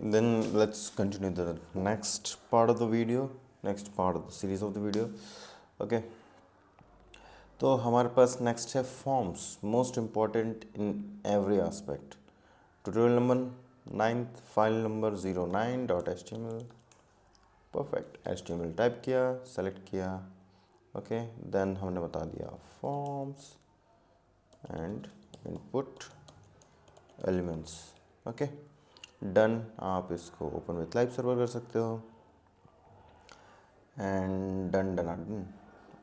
then let's continue the next part of the video, next part of the series of the video. Okay, तो हमारे पास next है forms, most important in every aspect. Tutorial number 9, file number 09.html. Perfect, HTML type किया, select किया. Okay, then हमने बता दिया forms and input elements. Okay, done. आप इसको ओपन विथ लाइव सर्वर कर सकते हो. एंड डन डन डन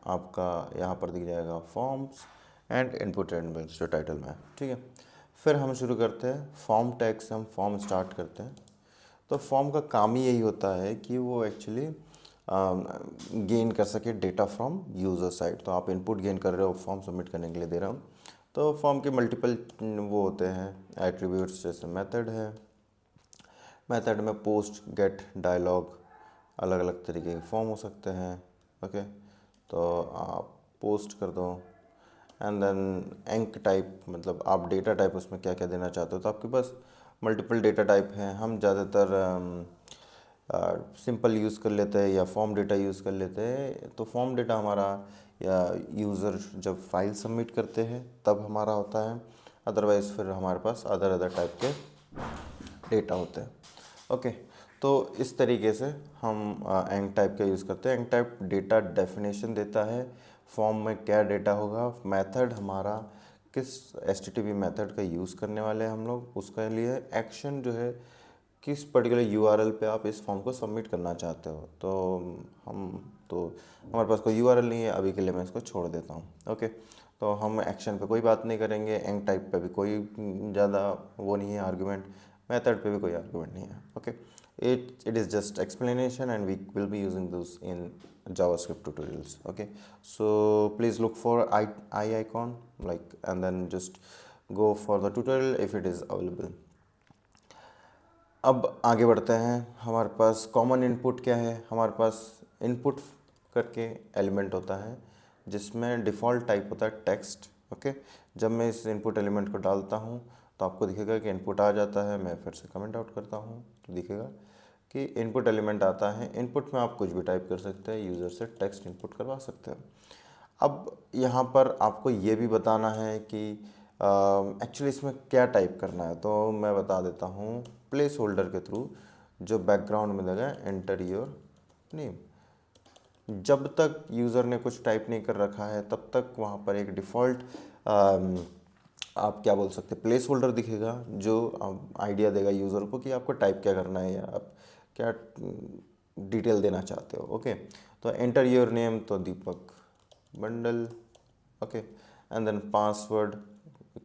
आपका यहाँ पर दिख जाएगा फॉर्म्स एंड इनपुट एलिमेंट्स जो टाइटल में है. ठीक है, फिर हम शुरू करते हैं फॉर्म टैग से. हम फॉर्म स्टार्ट करते हैं. तो फॉर्म का काम ही यही होता है कि वो एक्चुअली गेन कर सके डेटा फ्रॉम यूज़र साइड. तो आप इनपुट गेन कर रहे हो, फॉर्म सबमिट करने के लिए दे रहा हूँ. तो फॉर्म के मल्टीपल वो होते हैं एट्रीब्यूट्स, जैसे मेथड है. मेथड में पोस्ट, गेट, डायलॉग, अलग अलग तरीके के फॉर्म हो सकते हैं. ओके, तो आप पोस्ट कर दो. एंड देन एंक टाइप, मतलब आप डेटा टाइप उसमें क्या क्या देना चाहते हो. तो आपके पास मल्टीपल डेटा टाइप हैं. हम ज़्यादातर सिंपल यूज़ कर लेते हैं या फॉर्म डेटा यूज़ कर लेते हैं. तो फॉर्म डेटा हमारा या यूज़र जब फाइल सबमिट करते हैं तब हमारा होता है. अदरवाइज़ फिर हमारे पास अदर अदर टाइप के डेटा होते हैं. ओके, तो इस तरीके से हम एंक टाइप का यूज़ करते हैं. एंक टाइप डेटा डेफिनेशन देता है, फॉर्म में क्या डेटा होगा. मेथड हमारा किस HTTP मेथड का यूज़ करने वाले हैं हम लोग, उसके लिए एक्शन जो है किस पर्टिकुलर URL पे आप इस फॉर्म को सबमिट करना चाहते हो. तो हमारे पास कोई URL नहीं है अभी के लिए, मैं इसको छोड़ देता हूँ. ओके, तो हम एक्शन पे कोई बात नहीं करेंगे. एंक टाइप पे भी कोई ज़्यादा वो नहीं है आर्गुमेंट. मेथड पे भी कोई आर्गुमेंट नहीं है. Okay, it is just explanation and we will be using those in JavaScript tutorials. Okay, so please look for eye icon like, and then just go for the tutorial if it is available. अब आगे बढ़ते हैं. हमारे पास common input क्या है. हमारे पास input करके element होता है जिसमें डिफ़ॉल्ट टाइप होता है टेक्स्ट. ओके, जब मैं इस इनपुट एलिमेंट को डालता हूँ तो आपको दिखेगा कि इनपुट आ जाता है. मैं फिर से कमेंट आउट करता हूँ तो दिखेगा कि इनपुट एलिमेंट आता है. इनपुट में आप कुछ भी टाइप कर सकते हैं, यूज़र से टेक्स्ट इनपुट करवा सकते हैं. अब यहाँ पर आपको ये भी बताना है कि एक्चुअली इसमें क्या टाइप करना है. तो मैं बता देता हूँ प्लेस होल्डर के थ्रू. जो बैकग्राउंड में देगा एंटर योर नेम. जब तक यूज़र ने कुछ टाइप नहीं कर रखा है तब तक वहाँ पर एक डिफ़ॉल्ट आप क्या बोल सकते हैं प्लेस होल्डर दिखेगा जो आइडिया देगा यूज़र को कि आपको टाइप क्या करना है या आप क्या डिटेल देना चाहते हो. ओके, तो एंटर योर नेम, तो Deepak Bundel. Okay, and then password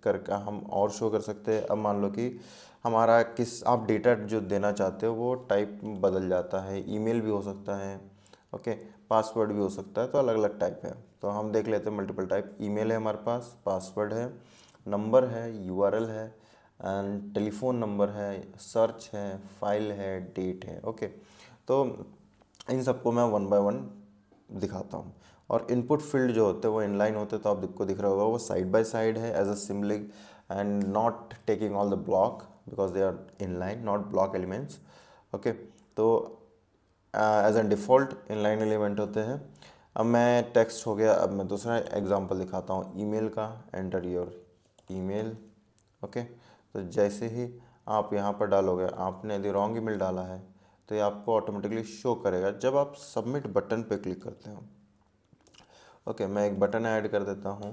करके हम और शो कर सकते हैं. अब मान लो कि हमारा किस आप डेटा जो देना चाहते हो वो टाइप बदल जाता है. ईमेल भी हो सकता है. ओके, पासवर्ड भी हो सकता है. तो अलग अलग टाइप है. तो हम देख लेते हैं मल्टीपल टाइप. ईमेल है हमारे पास, पासवर्ड है, नंबर है, URL है, एंड टेलीफोन नंबर है, सर्च है, फाइल है, डेट है. ओके, तो इन सबको मैं वन बाय वन दिखाता हूँ. और इनपुट फील्ड जो होते हैं वो इनलाइन होते हैं. तो आपको दिख रहा होगा वो साइड बाय साइड है as a symbolic and not taking all the block because they are inline, not block elements. Okay, तो as an default inline element होते हैं. अब मैं टेक्स्ट हो गया. अब मैं दूसरा एग्जांपल दिखाता हूँ ईमेल का. Enter your email. ओके, तो जैसे ही आप यहाँ पर डालोगे, आपने यदि रॉन्ग ईमेल डाला है तो ये आपको ऑटोमेटिकली शो करेगा जब आप सबमिट बटन पे क्लिक करते हो. ओके, मैं एक बटन ऐड कर देता हूँ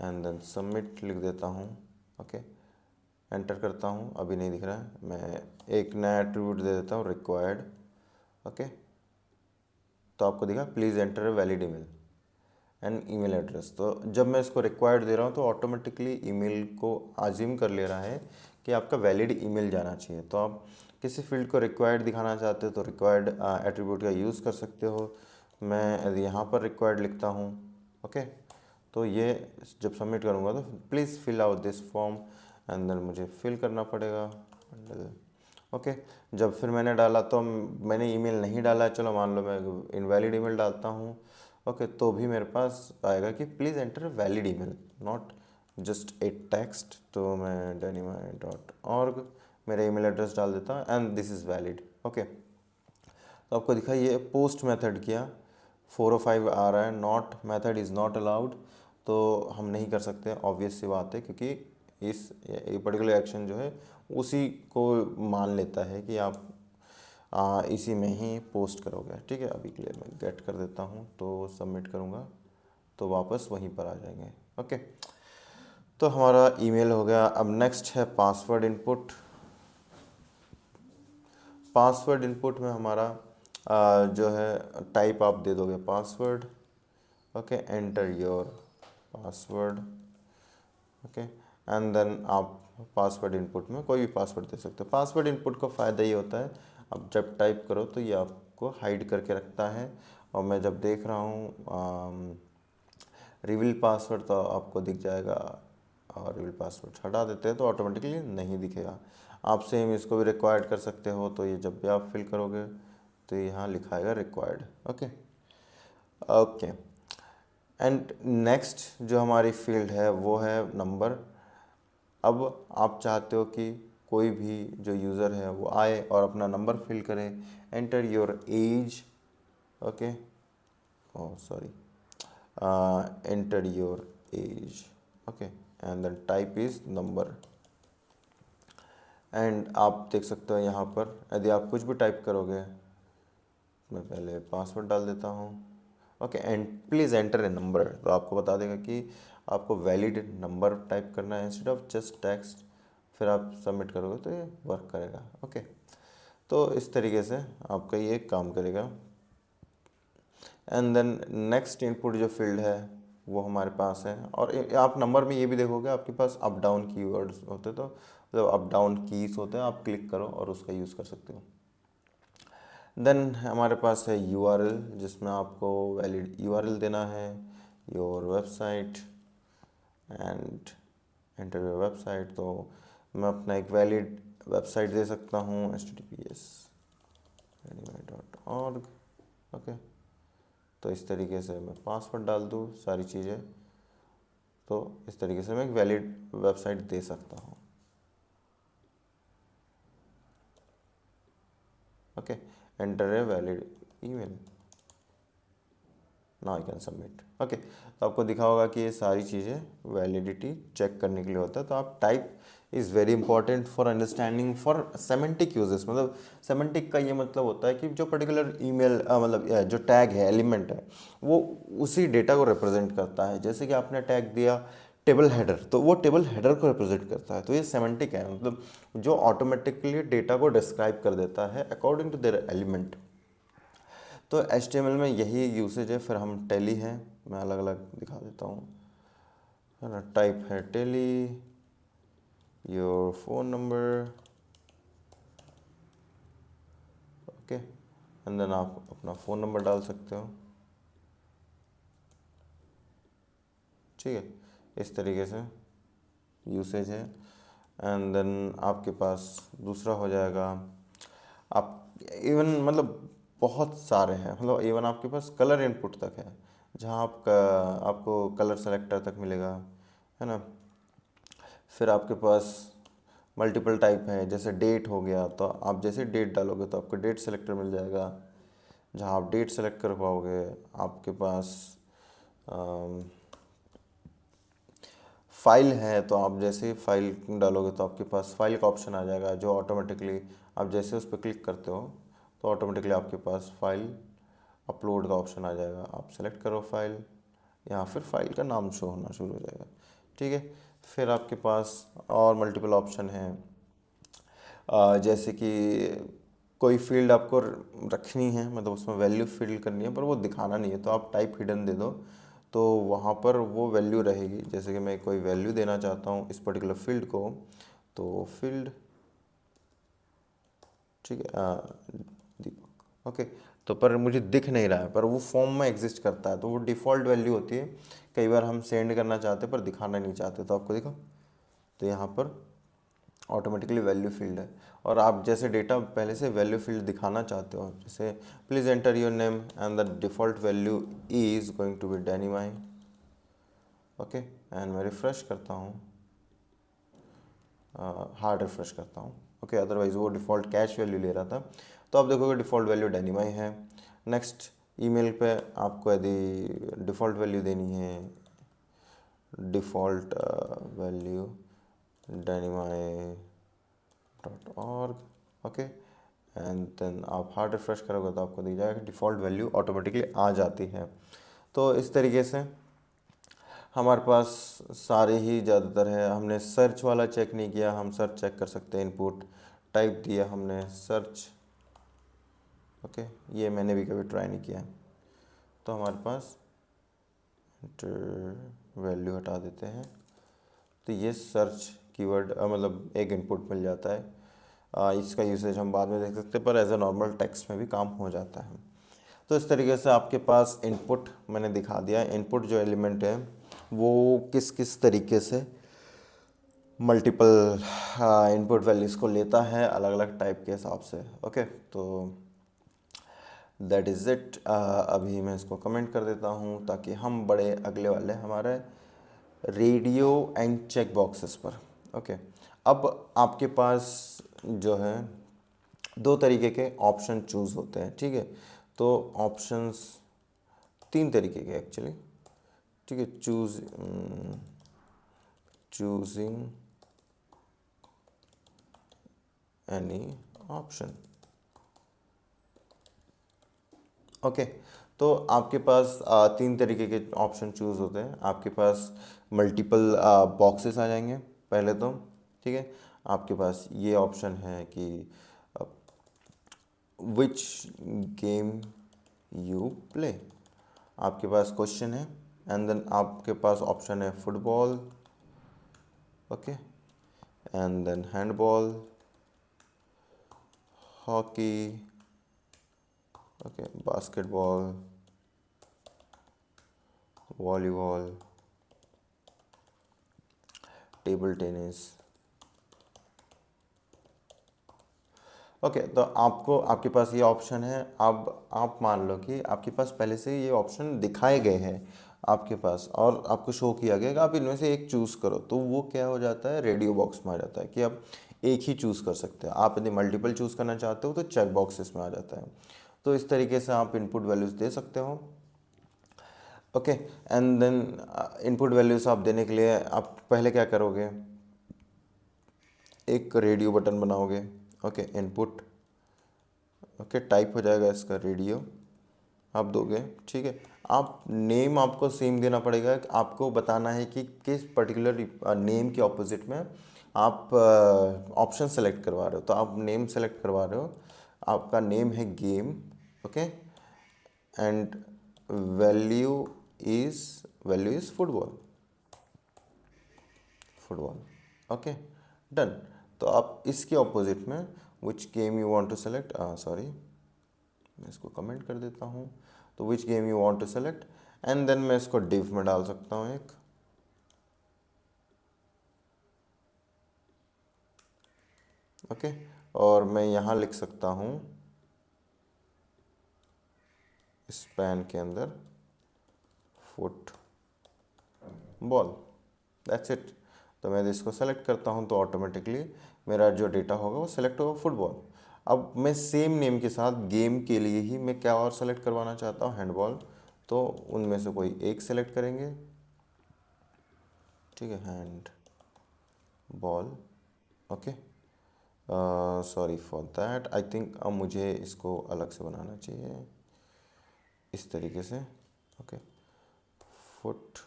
एंड देन सबमिट लिख देता हूँ. ओके, एंटर करता हूँ. अभी नहीं दिख रहा है. मैं एक नया एट्रीब्यूट दे देता हूँ रिक्वायर्ड. ओके, तो आपको दिखा please enter a valid email and email address. तो जब मैं इसको रिक्वायर्ड दे रहा हूँ तो ऑटोमेटिकली ईमेल को आजिम कर ले रहा है कि आपका वैलिड ईमेल जाना चाहिए. तो आप किसी फील्ड को रिक्वायर्ड दिखाना चाहते हो तो रिक्वायर्ड एट्रीब्यूट का यूज़ कर सकते हो. मैं यहाँ पर रिक्वायर्ड लिखता हूँ. ओके, तो ये जब सबमिट करूँगा तो please fill out this form and then मुझे फिल करना पड़ेगा. ओके, जब फिर मैंने डाला तो मैंने ईमेल नहीं डाला. चलो मान लो मैं इनवैलिड ईमेल डालता हूँ. ओके, तो भी मेरे पास आएगा कि please enter valid email, not just a text, तो मैं danimai.org मेरा ईमेल एड्रेस डाल देता हूँ and this is valid. Okay, तो आपको दिखा ये पोस्ट मेथड किया, 405 आ रहा है, not method is not allowed, तो हम नहीं कर सकते, ऑब्वियस सी बात है, क्योंकि ये पर्टिकुलर एक्शन जो है उसी को मान लेता है कि आप इसी में ही पोस्ट करोगे। ठीक है, अभी के लिए मैं गेट कर देता हूँ, तो सबमिट करूँगा तो वापस वहीं पर आ जाएंगे। ओके, तो हमारा ईमेल हो गया। अब नेक्स्ट है पासवर्ड इनपुट। पासवर्ड इनपुट में हमारा जो है टाइप आप दे दोगे password. Okay, enter your password. Okay, and then आप पासवर्ड इनपुट में कोई भी पासवर्ड दे सकते हो। पासवर्ड इनपुट का फ़ायदा ये होता है, अब जब टाइप करो तो ये आपको हाइड करके रखता है, और मैं जब देख रहा हूँ रिवील पासवर्ड तो आपको दिख जाएगा, और रिवील पासवर्ड हटा देते हैं तो ऑटोमेटिकली नहीं दिखेगा। आप सेम इसको भी रिक्वायर्ड कर सकते हो, तो ये जब भी आप फिल करोगे तो यहाँ लिखाएगा required. Okay okay, and next जो हमारी फील्ड है वो है नंबर। अब आप चाहते हो कि कोई भी जो यूज़र है वो आए और अपना नंबर फिल करे। Enter your age. Okay, oh sorry, enter your age। Okay, and then type is number. And आप देख सकते हो यहाँ पर यदि आप कुछ भी टाइप करोगे, मैं पहले पासवर्ड डाल देता हूँ। Okay, and please enter a number, तो आपको बता देगा कि आपको वैलिड नंबर टाइप करना है इंस्टेड ऑफ जस्ट टेक्स्ट। फिर आप सबमिट करोगे तो ये वर्क करेगा। ओके, तो इस तरीके से आपका ये काम करेगा। एंड देन नेक्स्ट इनपुट जो फील्ड है वो हमारे पास है, और आप नंबर में ये भी देखोगे आपके पास अप डाउन कीवर्ड्स होते, तो मतलब अप डाउन कीज होते हैं, आप क्लिक करो और उसका यूज़ कर सकते हो। देन हमारे पास है URL, जिसमें आपको वैलिड URL देना है, your website and enter your website. तो मैं अपना एक वैलिड वेबसाइट दे सकता हूँ, https danimai.org। ओके, तो इस तरीके से मैं पासवर्ड डाल दूँ सारी चीज़ें, तो इस तरीके से मैं एक वैलिड वेबसाइट दे सकता हूँ। Okay, enter a valid email, now I can submit. Okay, तो आपको दिखा होगा कि ये सारी चीज़ें वैलिडिटी चेक करने के लिए होता है। तो आप type is very important for understanding for semantic uses. मतलब सेमेंटिक का ये मतलब होता है कि जो पर्टिकुलर ईमेल मतलब जो टैग है, एलिमेंट है, वो उसी डेटा को रिप्रेजेंट करता है। जैसे कि आपने टैग दिया टेबल हेडर, तो वो टेबल हेडर को रिप्रेजेंट करता है। तो ये सेमेंटिक है, मतलब जो ऑटोमेटिकली डेटा को डिस्क्राइब कर देता है अकॉर्डिंग टू देयर एलिमेंट। तो HTML में यही यूसेज है। फिर हम टेली है, मैं अलग अलग दिखा देता हूँ, है ना। टाइप है tel, your phone number. Okay, and then आप अपना फ़ोन नंबर डाल सकते हो। ठीक है, इस तरीके से यूसेज है। एंड देन आपके पास दूसरा हो जाएगा, आप इवन मतलब बहुत सारे हैं, मतलब इवन आपके पास कलर इनपुट तक है, जहाँ आपको कलर सेलेक्टर तक मिलेगा, है ना। फिर आपके पास मल्टीपल टाइप है, जैसे डेट हो गया, तो आप जैसे डेट डालोगे तो आपको डेट सेलेक्टर मिल जाएगा, जहाँ आप डेट सेलेक्ट कर पाओगे। आपके पास फाइल है, तो आप जैसे फाइल डालोगे तो आपके पास फाइल का ऑप्शन आ जाएगा, जो ऑटोमेटिकली आप जैसे उस पर क्लिक करते हो तो ऑटोमेटिकली आपके पास फाइल अपलोड का ऑप्शन आ जाएगा। आप सेलेक्ट करो फाइल, यहाँ फिर फाइल का नाम शो होना शुरू हो जाएगा। ठीक है, फिर आपके पास और मल्टीपल ऑप्शन हैं, जैसे कि कोई फील्ड आपको रखनी है, मतलब उसमें वैल्यू फिल करनी है पर वो दिखाना नहीं है, तो आप टाइप हिडन दे दो, तो वहाँ पर वो वैल्यू रहेगी। जैसे कि मैं कोई वैल्यू देना चाहता हूँ इस पर्टिकुलर फील्ड को, तो फील्ड, ठीक है, दीपक। ओके, तो पर मुझे दिख नहीं रहा है, पर वो फॉर्म में एग्जिस्ट करता है, तो वो डिफ़ॉल्ट वैल्यू होती है। कई बार हम सेंड करना चाहते हैं पर दिखाना नहीं चाहते, तो आपको दिखा, तो यहाँ पर ऑटोमेटिकली वैल्यू फील्ड है। और आप जैसे डेटा पहले से वैल्यू फील्ड दिखाना चाहते हो, जैसे please enter your name and the default value is going to be डेनिमाई। ओके एंड मैं रिफ़्रेश करता हूँ, हार्ड रिफ़्रेश करता हूँ। ओके अदरवाइज़ वो डिफ़ॉल्ट कैश वैल्यू ले रहा था। तो आप देखोगे डिफ़ॉल्ट वैल्यू डायनेमाई है। नेक्स्ट ईमेल पे आपको यदि डिफ़ॉल्ट वैल्यू देनी है, default value dynamai.org, okay and then आप हार्ड रिफ्रेश करोगे तो आपको दी जाएगा डिफ़ॉल्ट वैल्यू ऑटोमेटिकली आ जाती है। तो इस तरीके से हमारे पास सारे ही ज़्यादातर है। हमने सर्च वाला चेक नहीं किया, हम सर्च चेक कर सकते हैं। इनपुट टाइप दिया हमने सर्च, ओके ये मैंने भी कभी ट्राई नहीं किया। तो हमारे पास वैल्यू हटा देते हैं, तो ये सर्च कीवर्ड मतलब एक इनपुट मिल जाता है। इसका यूसेज हम बाद में देख सकते हैं, पर एज ए नॉर्मल टेक्स्ट में भी काम हो जाता है। तो इस तरीके से आपके पास इनपुट मैंने दिखा दिया। इनपुट जो एलिमेंट है वो किस किस तरीके से मल्टीपल इनपुट वैल्यूज़ को लेता है अलग अलग टाइप के हिसाब से। ओके तो दैट इज़ इट। अभी मैं इसको कमेंट कर देता हूँ ताकि हम बड़े अगले वाले हमारे रेडियो एंड चेक बॉक्सेस पर। ओके अब आपके पास जो है दो तरीके के ऑप्शन चूज़ होते हैं, ठीक है। तो ऑप्शंस तीन तरीके के एक्चुअली, ठीक है। चूजिंग एनी ऑप्शन, ओके तो आपके पास तीन तरीके के ऑप्शन चूज़ होते हैं। आपके पास मल्टीपल बॉक्सेस आ जाएंगे पहले तो, ठीक है। आपके पास ये ऑप्शन है कि विच गेम यू प्ले, आपके पास क्वेश्चन है एंड देन आपके पास ऑप्शन है football, okay and then handball, hockey, okay basketball, volleyball, table tennis. Okay तो आपको आपके पास ये ऑप्शन है। अब आप मान लो कि आपके पास पहले से ये ऑप्शन दिखाए गए हैं आपके पास और आपको शो किया गया कि आप इनमें से एक चूज़ करो, तो वो क्या हो जाता है रेडियो बॉक्स में आ जाता है कि आप एक ही चूज़ कर सकते हो। आप यदि मल्टीपल चूज़ करना चाहते हो तो चेक बॉक्सेस में आ जाता है। तो इस तरीके से आप इनपुट वैल्यूज़ दे सकते हो, okay and then input values आप देने के लिए आप पहले क्या करोगे, एक रेडियो बटन बनाओगे, ओके इनपुट, ओके टाइप हो जाएगा इसका रेडियो, आप दोगे, ठीक है। आप नेम आपको सेम देना पड़ेगा। आपको बताना है कि किस पर्टिकुलर नेम के ऑपोजिट में आप ऑप्शन सेलेक्ट करवा रहे हो। तो आप नेम सेलेक्ट करवा रहे हो, आपका नेम है game, okay and value is football, okay done. तो आप इसके ऑपोजिट में which game you want to select, sorry मैं इसको कमेंट कर देता हूँ। तो which game you want to select and then मैं इसको डिव में डाल सकता हूँ एक, ओके और मैं यहाँ लिख सकता हूँ स्पैन के अंदर फुटबॉल, दैट्स इट। तो मैं इसको सेलेक्ट करता हूँ तो ऑटोमेटिकली मेरा जो डेटा होगा वो सेलेक्ट होगा फुटबॉल। अब मैं सेम नेम के साथ गेम के लिए ही मैं क्या और सेलेक्ट करवाना चाहता हूँ हैंडबॉल, तो उनमें से कोई एक सेलेक्ट करेंगे, ठीक है hand ball, okay sorry for that. I think अब मुझे इसको अलग से बनाना चाहिए इस तरीके से, okay football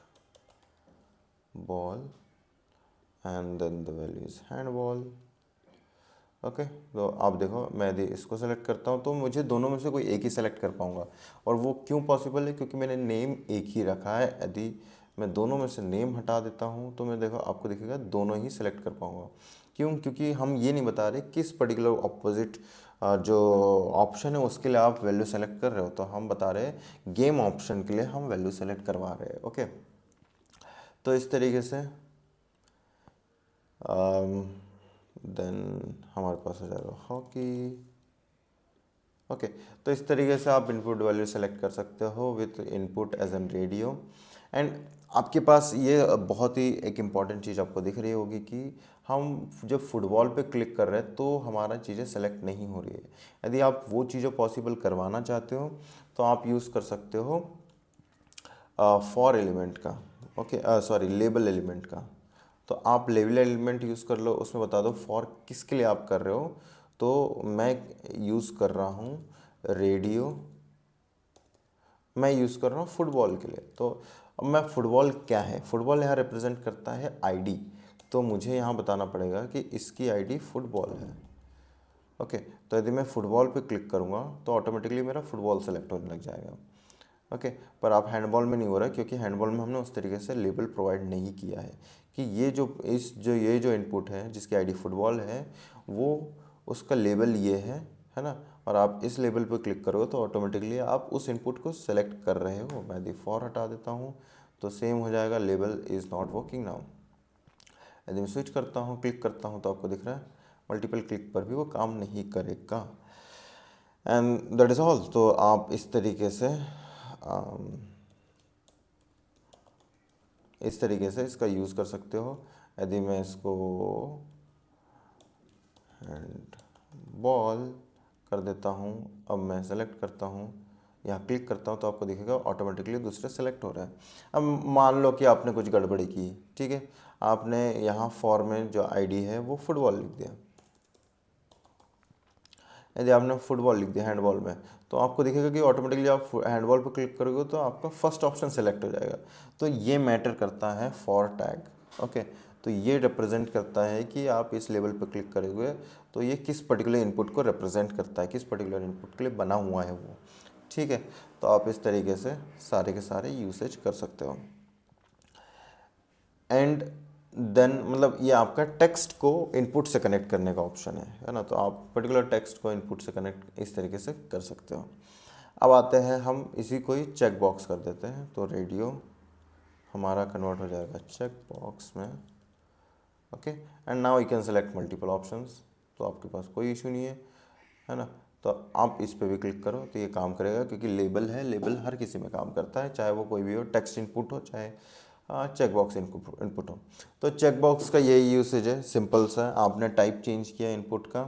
and then the value is handball, okay तो आप देखो मैं यदि इसको सेलेक्ट करता हूँ तो मुझे दोनों में से कोई एक ही सेलेक्ट कर पाऊँगा। और वो क्यों पॉसिबल है, क्योंकि मैंने नेम एक ही रखा है। यदि मैं दोनों में से नेम हटा देता हूँ तो मैं देखो आपको दिखेगा दोनों ही सेलेक्ट कर पाऊँगा। क्यों, क्योंकि हम ये नहीं बता रहे किस पर्टिकुलर ऑपोजिट जो ऑप्शन है उसके लिए आप वैल्यू सेलेक्ट कर रहे हो। तो हम बता रहे हैं गेम ऑप्शन के लिए हम वैल्यू सेलेक्ट करवा रहे हैं, ओके। तो इस तरीके से देन हमारे पास हो जाएगा हॉकी, ओके तो इस तरीके से आप इनपुट वैल्यू सेलेक्ट कर सकते हो with input as an radio and आपके पास ये बहुत ही एक इम्पॉर्टेंट चीज़ आपको दिख रही होगी कि हम जब फुटबॉल पे क्लिक कर रहे हैं तो हमारा चीज़ें सेलेक्ट नहीं हो रही है। यदि आप वो चीज़ें पॉसिबल करवाना चाहते हो तो आप यूज़ कर सकते हो फॉर एलिमेंट का, ओके, सॉरी, लेबल एलिमेंट का। तो आप लेबल एलिमेंट यूज़ कर लो, उसमें बता दो फॉर किसके लिए आप कर रहे हो। तो मैं यूज़ कर रहा हूँ रेडियो, मैं यूज़ कर रहा हूँ फुटबॉल के लिए। तो अब मैं फुटबॉल क्या है, फुटबॉल यहाँ रिप्रेजेंट करता है आईडी, तो मुझे यहाँ बताना पड़ेगा कि इसकी आईडी फुटबॉल है। ओके, तो यदि मैं फुटबॉल पे क्लिक करूँगा तो ऑटोमेटिकली मेरा फुटबॉल सेलेक्ट होने लग जाएगा। ओके, पर आप हैंडबॉल में नहीं हो रहा है, क्योंकि हैंडबॉल में हमने उस तरीके से लेबल प्रोवाइड नहीं किया है कि ये जो इनपुट है जिसकी आईडी फुटबॉल है वो उसका लेबल ये है ना। और आप इस लेबल पर क्लिक करोगे तो ऑटोमेटिकली आप उस इनपुट को सेलेक्ट कर रहे हो। मैं यदि फॉर हटा देता हूँ तो सेम हो जाएगा, label is not working now. यदि मैं स्विच करता हूँ, क्लिक करता हूँ, तो आपको दिख रहा है मल्टीपल क्लिक पर भी वो काम नहीं करेगा। And that is all. तो आप इस तरीके से इसका यूज़ कर सकते हो। यदि मैं इसको हैंड बॉल कर देता हूँ, अब मैं सेलेक्ट करता हूँ, यहाँ क्लिक करता हूँ, तो आपको दिखेगा ऑटोमेटिकली दूसरे सेलेक्ट हो रहा है। अब मान लो कि आपने कुछ गड़बड़ी की, ठीक है, आपने यहाँ फॉर में जो आईडी है वो फुटबॉल लिख दिया। यदि आपने फुटबॉल लिख दिया हैंडबॉल में, तो आपको दिखेगा कि ऑटोमेटिकली आप हैंडबॉल पर क्लिक करोगे तो आपका फर्स्ट ऑप्शन सेलेक्ट हो जाएगा। तो ये मैटर करता है फॉर टैग। ओके, तो ये रिप्रेजेंट करता है कि आप इस लेवल पर क्लिक करोगे तो ये किस पर्टिकुलर इनपुट को रिप्रेजेंट करता है, किस पर्टिकुलर इनपुट के लिए बना हुआ है वो। ठीक है, तो आप इस तरीके से सारे के सारे यूसेज कर सकते हो। एंड देन मतलब ये आपका टेक्स्ट को इनपुट से कनेक्ट करने का ऑप्शन है ना। तो आप पर्टिकुलर टेक्स्ट को इनपुट से कनेक्ट इस तरीके से कर सकते हो। अब आते हैं हम इसी को ही चेक बॉक्स कर देते हैं, तो रेडियो हमारा कन्वर्ट हो जाएगा चेक बॉक्स में। Okay, and now you can select multiple options, तो आपके पास कोई इशू नहीं है ना। तो आप इस पे भी क्लिक करो तो ये काम करेगा, क्योंकि लेबल है, लेबल हर किसी में काम करता है, चाहे वो कोई भी हो, टेक्स्ट इनपुट हो चाहे चेक बॉक्स इनपुट हो। तो चेक बॉक्स का यही यूसेज है, सिंपल सा। आपने टाइप चेंज किया इनपुट का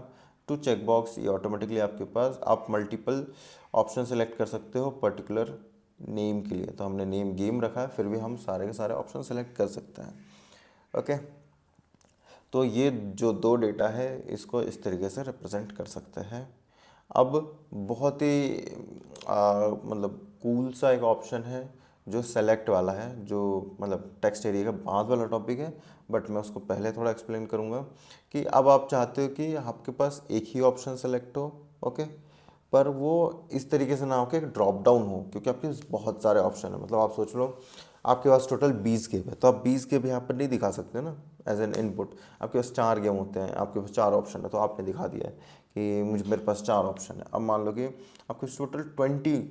टू चेक बॉक्स, ये ऑटोमेटिकली आपके पास आप मल्टीपल ऑप्शन सेलेक्ट कर सकते हो पर्टिकुलर नेम के लिए। तो हमने नेम गेम रखा है, फिर भी हम सारे के सारे ऑप्शन सेलेक्ट कर सकते हैं। ओके, तो ये जो दो डेटा है इसको इस तरीके से रिप्रेजेंट कर सकते हैं। अब बहुत ही मतलब कूल सा एक ऑप्शन है जो सेलेक्ट वाला है, जो मतलब टेक्स्ट एरिया का बाद वाला टॉपिक है, बट मैं उसको पहले थोड़ा एक्सप्लेन करूँगा। कि अब आप चाहते हो कि आपके पास एक ही ऑप्शन सेलेक्ट हो, ओके, पर वो इस तरीके से ना हो कि ड्रॉप डाउन हो, क्योंकि आपके पास बहुत सारे ऑप्शन है। मतलब आप सोच लो आपके पास टोटल 20 गेम है, तो आप 20 गेम यहाँ पर नहीं दिखा सकते ना एज एन इनपुट। आपके पास 4 गेम होते हैं, आपके पास 4 ऑप्शन है, तो आपने दिखा दिया है कि मेरे पास 4 ऑप्शन है। अब मान लो कि आपके टोटल 20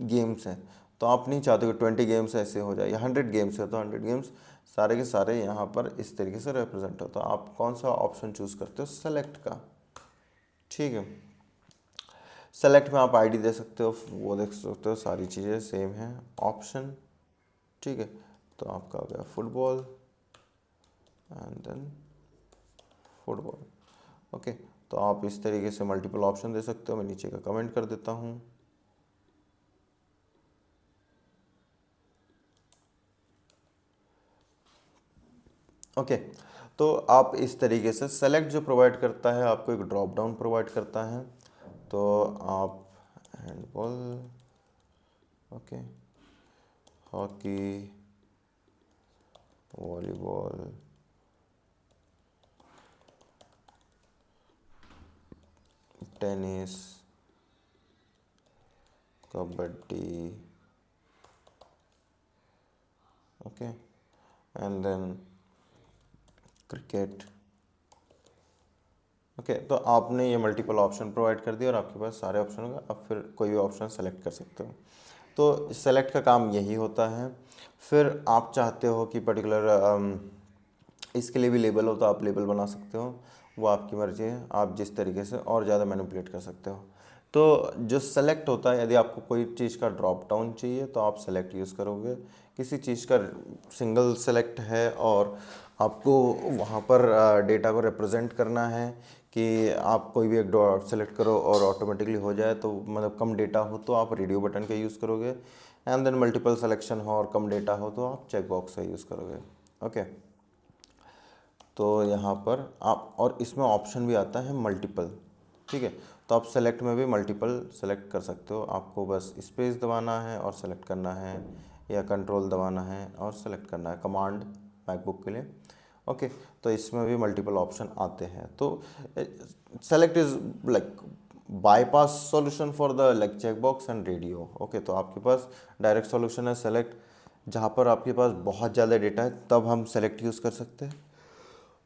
गेम्स हैं, तो आप नहीं चाहते कि 20 गेम्स ऐसे हो जाए, या 100 गेम्स है तो 100 गेम्स सारे के सारे यहाँ पर इस तरीके से रिप्रेजेंट हो। तो आप कौन सा ऑप्शन चूज़ करते हो, सेलेक्ट का। ठीक है, सेलेक्ट में आप आईडी दे सकते हो, वो देख सकते हो, सारी चीज़ें सेम हैं ऑप्शन। ठीक है, तो आपका हो गया football and then football. Okay, तो आप इस तरीके से मल्टीपल ऑप्शन दे सकते हो। मैं नीचे का कमेंट कर देता हूँ। ओके, तो आप इस तरीके से सेलेक्ट जो प्रोवाइड करता है आपको एक ड्रॉप डाउन प्रोवाइड करता है। तो आप handball, okay, hockey, volleyball, tennis, kabaddi, okay, and then cricket. Okay, तो आपने ये मल्टीपल ऑप्शन प्रोवाइड कर दिया और आपके पास सारे ऑप्शन होंगे। आप फिर कोई भी ऑप्शन सेलेक्ट कर सकते हो। तो सेलेक्ट का काम यही होता है। फिर आप चाहते हो कि पर्टिकुलर इसके लिए भी लेबल हो तो आप लेबल बना सकते हो, वो आपकी मर्ज़ी है, आप जिस तरीके से और ज़्यादा मैनिपुलेट कर सकते हो। तो जो सेलेक्ट होता है, यदि आपको कोई चीज़ का ड्रॉप डाउन चाहिए तो आप सेलेक्ट यूज़ करोगे। किसी चीज़ का सिंगल सेलेक्ट है और आपको वहाँ पर डेटा को रिप्रेजेंट करना है कि आप कोई भी एक सेलेक्ट करो और ऑटोमेटिकली हो जाए, तो मतलब कम डेटा हो तो आप रेडियो बटन का यूज़ करोगे। एंड देन मल्टीपल सिलेक्शन हो और कम डेटा हो तो आप चेक बॉक्स का यूज़ करोगे। ओके, तो यहाँ पर आप, और इसमें ऑप्शन भी आता है मल्टीपल, ठीक है। तो आप सेलेक्ट में भी मल्टीपल सेलेक्ट कर सकते हो। आपको बस स्पेस दबाना है और सेलेक्ट करना है, या कंट्रोल दबाना है और सेलेक्ट करना है, कमांड मैकबुक के लिए। ओके, तो इसमें भी मल्टीपल ऑप्शन आते हैं। तो select is like bypass solution for the like check box and radio. Okay, तो आपके पास डायरेक्ट सॉल्यूशन है सेलेक्ट, जहाँ पर आपके पास बहुत ज़्यादा डेटा है तब हम सेलेक्ट यूज़ कर सकते हैं,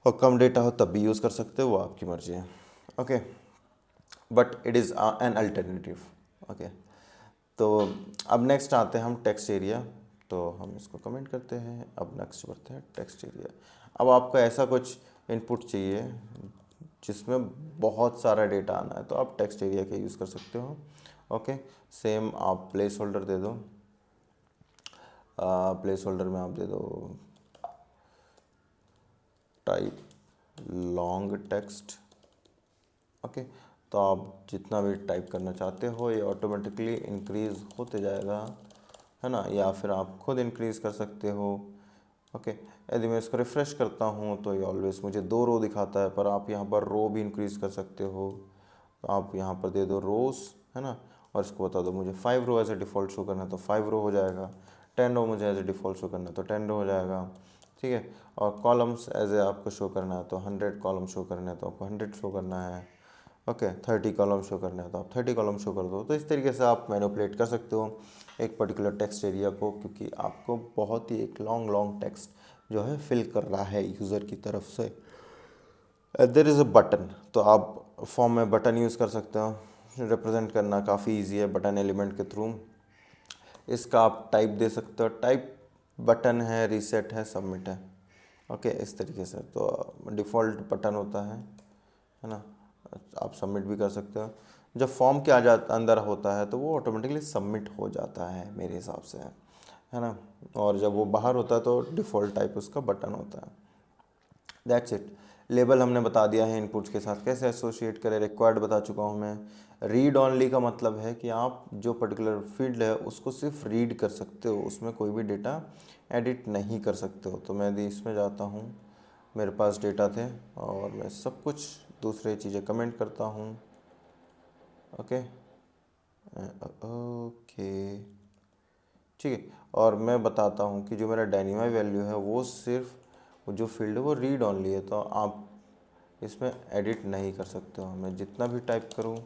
और कम डेटा हो तब भी यूज़ कर सकते हो, वो आपकी मर्जी है। Okay, but it is an alternative. Okay, तो अब नेक्स्ट आते हैं हम टेक्स्ट एरिया। तो हम इसको कमेंट करते हैं। अब नेक्स्ट बढ़ते हैं टेक्स्ट एरिया। अब आपको ऐसा कुछ इनपुट चाहिए जिसमें बहुत सारा डेटा आना है, तो आप टेक्स्ट एरिया का यूज़ कर सकते हो। ओके, सेम आप प्लेस होल्डर दे दो। प्लेस होल्डर में आप दे दो टाइप लॉन्ग टेक्स्ट। ओके, तो आप जितना भी टाइप करना चाहते हो ये ऑटोमेटिकली इंक्रीज़ होते जाएगा, है ना, या फिर आप खुद इंक्रीज़ कर सकते हो। ओके, यदि मैं इसको रिफ़्रेश करता हूँ तो ये ऑलवेज मुझे 2 रो दिखाता है, पर आप यहाँ पर रो भी इंक्रीज़ कर सकते हो। तो आप यहाँ पर दे दो रोज़, है ना, और इसको बता दो मुझे 5 रो एज ए डिफ़ॉल्ट शो करना है तो 5 रो हो जाएगा। 10 रो मुझे एज ए डिफ़ॉल्ट शो करना है तो 10 रो हो जाएगा, ठीक है। और कॉलम्स एज ए आपको शो करना है तो 100 कॉलम शो करना है तो आपको 100 शो करना है। ओके, 30 कॉलम शो करना है तो आप 30 कॉलम शो कर दो। तो इस तरीके से आप मैनिपुलेट कर सकते हो एक पर्टिकुलर टेक्स्ट एरिया को, क्योंकि आपको बहुत ही एक लॉन्ग लॉन्ग टेक्स्ट जो है फिल कर रहा है यूज़र की तरफ से। देयर इज़ अ बटन, तो आप फॉर्म में बटन यूज़ कर सकते हो। रिप्रेजेंट करना काफ़ी ईजी है बटन एलिमेंट के थ्रू। इसका आप टाइप दे सकते हो, टाइप बटन है, रीसेट है, सबमिट है। ओके, इस तरीके से तो डिफ़ॉल्ट बटन होता है ना। आप सबमिट भी कर सकते हो। जब फॉर्म के अंदर होता है तो वो ऑटोमेटिकली सबमिट हो जाता है मेरे हिसाब से, है ना। और जब वो बाहर होता है तो डिफ़ॉल्ट टाइप उसका बटन होता है। That's it. लेबल हमने बता दिया है इनपुट्स के साथ कैसे एसोसिएट करें, रिक्वायर्ड बता चुका हूँ मैं। रीड ऑनली का मतलब है कि आप जो पर्टिकुलर फील्ड है उसको सिर्फ रीड कर सकते हो, उसमें कोई भी डेटा एडिट नहीं कर सकते हो। तो मैं यदि इसमें जाता हूँ, मेरे पास डेटा थे और मैं सब कुछ दूसरे चीज़ें कमेंट करता हूँ। ओके, ओके, ठीक है। और मैं बताता हूँ कि जो मेरा डायनेमाई वैल्यू है वो सिर्फ जो फील्ड है वो रीड ऑनली है, तो आप इसमें एडिट नहीं कर सकते हो। मैं जितना भी टाइप करूँ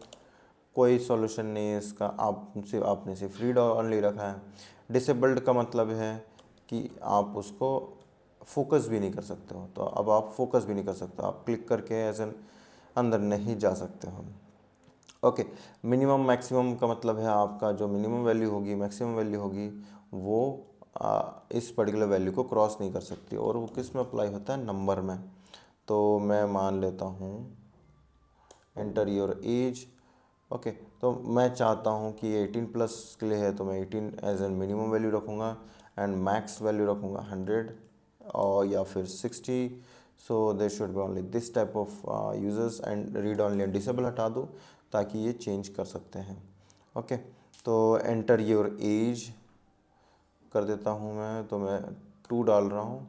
कोई सॉल्यूशन नहीं है इसका, आपने सिर्फ रीड ऑनली रखा है। डिसेबल्ड का मतलब है कि आप उसको फोकस भी नहीं कर सकते हो, तो अब आप फोकस भी नहीं कर सकते, आप क्लिक करके ऐसे अंदर नहीं जा सकते हो। ओके, मिनिमम मैक्सिमम का मतलब है आपका जो मिनिमम वैल्यू होगी, मैक्सिमम वैल्यू होगी, वो इस पर्टिकुलर वैल्यू को क्रॉस नहीं कर सकती। और वो किस में अप्लाई होता है, नंबर में। तो मैं मान लेता हूँ एंटर योर एज। ओके, तो मैं चाहता हूँ कि 18 प्लस के लिए है तो मैं 18 एज एन मिनिमम वैल्यू रखूँगा एंड मैक्स वैल्यू रखूँगा 100 और या फिर 60। So they should be only this type of users and read only and disable हटा दो ताकि ये चेंज कर सकते हैं। ओके, तो एंटर योर एज कर देता हूँ मैं, तो मैं 2 डाल रहा हूँ,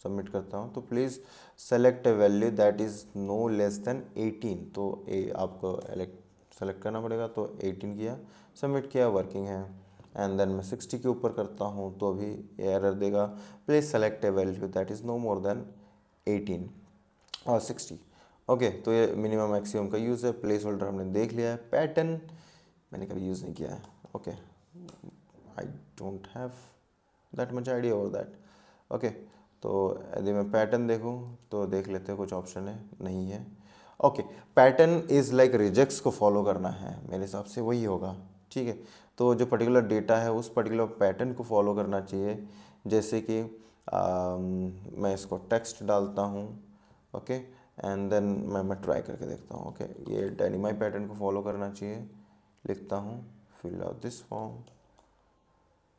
सबमिट करता हूँ। तो please select a value that is no less than 18। तो आपको सेलेक्ट करना पड़ेगा, तो 18 किया, सबमिट किया, वर्किंग है। एंड देन मैं 60 के ऊपर करता हूँ तो अभी एरर देगा, please select a value that is no more than 18 और 60। ओके, तो ये मिनिमम मैक्सिमम का यूज़ है। प्लेस होल्डर हमने देख लिया है। पैटर्न मैंने कभी यूज़ नहीं किया है। Okay, I don't have that much idea over that. Okay, तो यदि मैं पैटर्न देखूँ तो देख लेते हैं कुछ ऑप्शन है, नहीं है। Okay, pattern is like rejects को फॉलो करना है, मेरे हिसाब से वही होगा, ठीक है। तो जो पर्टिकुलर डेटा है उस पर्टिकुलर पैटर्न को फॉलो करना चाहिए। जैसे कि मैं इसको टेक्स्ट डालता हूँ, ओके, एंड देन मैं ट्राई करके देखता हूँ। ओके, ये डायनेमाई पैटर्न को फॉलो करना चाहिए, लिखता हूँ फिल आउट दिस फॉर्म,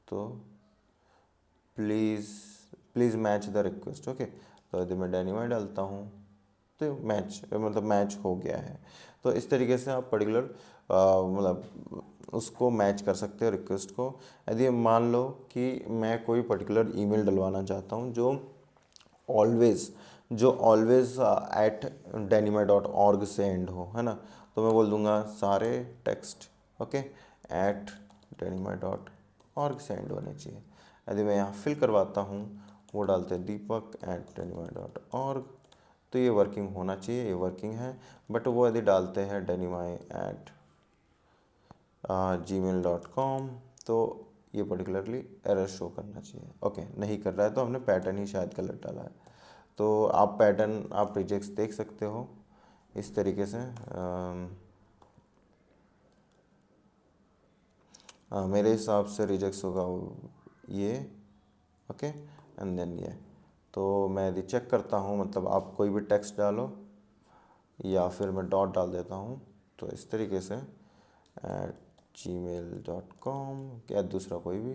तो please match the request. Okay, तो यदि मैं डेनिमाई डालता हूँ तो मैच मतलब मैच हो गया है। तो इस तरीके से आप पर्टिकुलर मतलब उसको मैच कर सकते हो रिक्वेस्ट को। यदि मान लो कि मैं कोई पर्टिकुलर ईमेल डलवाना चाहता हूँ जो ऑलवेज @denima.org से एंड हो, है ना, तो मैं बोल दूंगा सारे टेक्स्ट ओके @denima.org से एंड होने चाहिए। यदि मैं यहाँ फिल करवाता हूँ, वो डालते हैं deepak@denima.org, तो ये वर्किंग होना चाहिए, ये वर्किंग है। बट वो यदि डालते हैं denima@gmail.com, तो ये पर्टिकुलरली एरर शो करना चाहिए। ओके, नहीं कर रहा है तो हमने पैटर्न ही शायद गलत डाला है। तो आप पैटर्न, आप रिजेक्ट्स देख सकते हो इस तरीके से। मेरे हिसाब से रिजेक्ट्स होगा ये, ओके एंड देन ये। तो मैं यदि चेक करता हूँ, मतलब आप कोई भी टेक्स्ट डालो या फिर मैं डॉट डाल देता हूँ, तो इस तरीके से gmail.com या दूसरा कोई भी,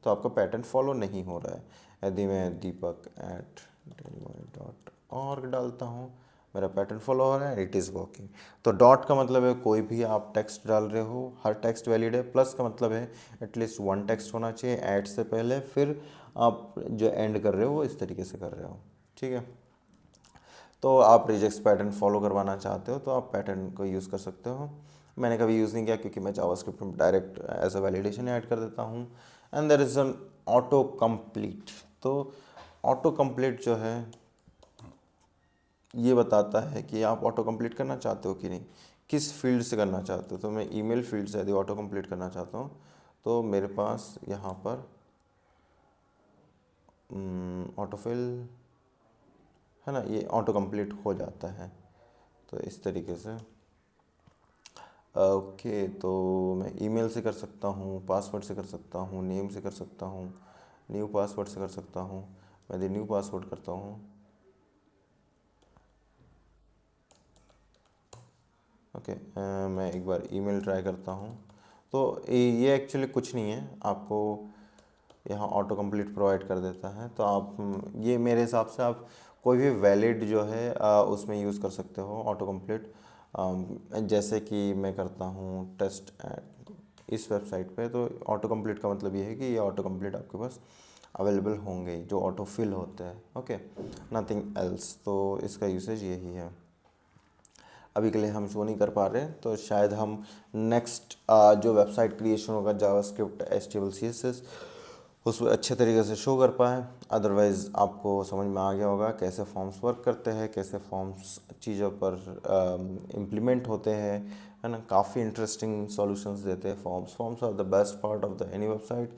तो आपका पैटर्न फॉलो नहीं हो रहा है। यदि मैं deepak@denima.org डालता हूँ, मेरा पैटर्न फॉलो हो रहा है, इट इज़ वर्किंग। तो डॉट का मतलब है कोई भी आप टेक्स्ट डाल रहे हो, हर टेक्स्ट वैलिड है। प्लस का मतलब है एटलीस्ट वन टेक्स्ट होना चाहिए ऐड से पहले, फिर आप जो एंड कर रहे हो वो इस तरीके से कर रहे हो, ठीक है। तो आप रिजेक्ट्स पैटर्न फॉलो करवाना चाहते हो तो आप पैटर्न को यूज़ कर सकते हो। मैंने कभी यूज़ नहीं किया क्योंकि मैं जावास्क्रिप्ट में direct as a validation add कर देता हूँ। And there is an auto complete. तो ऑटो कंप्लीट जो है ये बताता है कि आप ऑटो कंप्लीट करना चाहते हो कि नहीं, किस फील्ड से करना चाहते हो। तो मैं ईमेल फील्ड से यदि ऑटो कंप्लीट करना चाहता हूँ, तो मेरे पास यहाँ पर ऑटोफिल है ना, ये ऑटो कंप्लीट हो जाता है। तो इस तरीके से ओके, तो मैं ईमेल से कर सकता हूँ, पासवर्ड से कर सकता हूँ, नेम से कर सकता हूँ, न्यू पासवर्ड से कर सकता हूँ। मैं यदि न्यू पासवर्ड करता हूँ, ओके मैं एक बार ईमेल ट्राई करता हूँ। तो ये एक्चुअली कुछ नहीं है, आपको यहाँ ऑटो कंप्लीट प्रोवाइड कर देता है। तो आप ये मेरे हिसाब से आप कोई भी वैलिड जो है उसमें यूज़ कर सकते हो ऑटो कंप्लीट। जैसे कि मैं करता हूँ टेस्ट इस वेबसाइट पे, तो ऑटो कंप्लीट का मतलब ये है कि ये ऑटो कंप्लीट आपके पास अवेलेबल होंगे जो ऑटो फिल होते हैं, ओके, नथिंग एल्स। तो इसका यूसेज यही है। अभी के लिए हम शो नहीं कर पा रहे, तो शायद हम नेक्स्ट जो वेबसाइट क्रिएशन होगा जावास्क्रिप्ट HTML CSS उसमें अच्छे तरीके से शो कर पाए। अदरवाइज़ आपको समझ में आ गया होगा कैसे फॉर्म्स वर्क करते हैं, कैसे फॉर्म्स चीज़ों पर इम्प्लीमेंट होते हैं, है ना। काफ़ी इंटरेस्टिंग सॉल्यूशंस देते हैं forms. Forms are the best part of the any website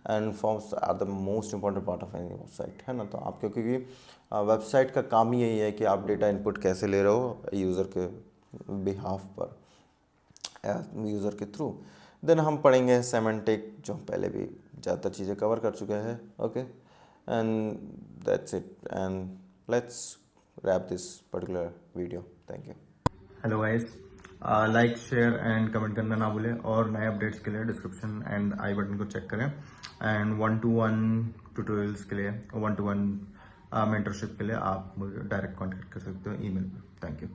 and forms are the most important part of any website, है ना। तो आप क्योंकि वेबसाइट का काम ही यही है कि आप डेटा इनपुट कैसे ले रहे हो यूज़र के बिहाफ पर, यूज़र के थ्रू। देन हम पढ़ेंगे सेमेंटिक, जो हम पहले भी ज़्यादा चीज़ें कवर कर चुके हैं, okay and that's it and let's wrap this particular video. Thank you. Hello guys, like share and comment करना ना भूलें, और नए अपडेट्स के लिए डिस्क्रिप्शन एंड आई बटन को चेक करें। एंड 1-to-1 ट्यूटोरियल्स के लिए, 1-to-1 मेंटरशिप के लिए आप मुझे डायरेक्ट कांटेक्ट कर सकते हो ईमेल पर। Thank you.